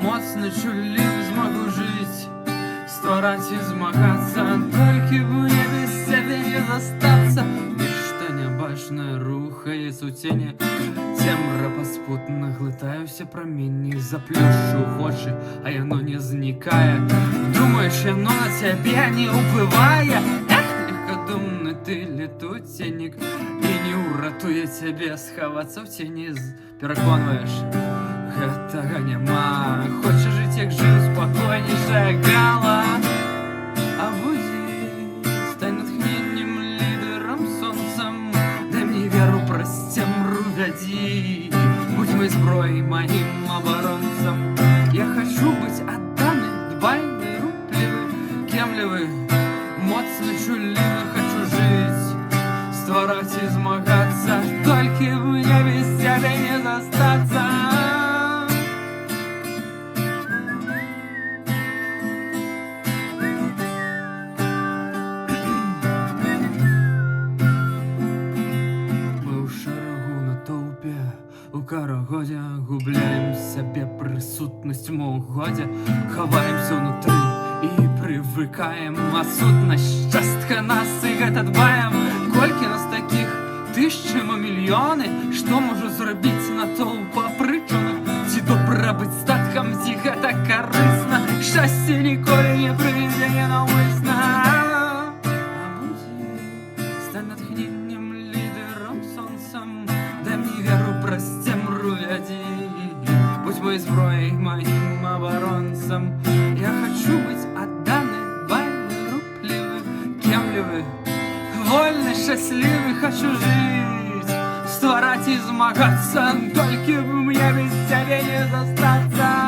моцны, чуллівы змагу жыць, ствараць і змагацца, толькі б мне без цябе не застацца. Нешта нябачнае рухаецца ў цені, цемра паспутна глытае ўсе праменні, заплюшчу вочы, а яно не знікае. Думаеш, яно на цябе не ўплывае? Легкадумны ты летуценнік, і не ўратуе цябе схавацца ў цені. Пераконваеш, гэтага няма, хоча жыць, як жыў, спакойнейшая гала. А будзі, стань натхненнем, лідэрам, сонцам, дай мне веру, праз цемру вядзі, будь моей зброей, маім абаронцам. Я хочу быць адданы, дбайны, руплівы, кемлівы, моцны, чуллівы, хочу жыць, ствараць і змагацца, толькі б мне без цябе не застацца. У карагодзе губляем сябе, прысутнасць мо ў годзе, хаваемся ўнутры і прывыкаем, а сутнасць частка нас, і гэта дбаем. Колькі нас такіх, тысячы, мо мільёны, што можа зрабіць натоўп апрычаных? Ці добра быць статкам, ці гэта карысна? Шчасце ніколі не прыйдзе ненаўмысна. А будзі, стань натхненнем, лідэрам, сонцам, дай мне веру, праз цемру вядзі, будь моей зброей, маім абаронцам. Я хочу быць адданы, дбайны, руплівы, кемлівы, вольны, шчаслівы, хочу жыць, ствараць і змагацца, толькі б мне без цябе не застацца.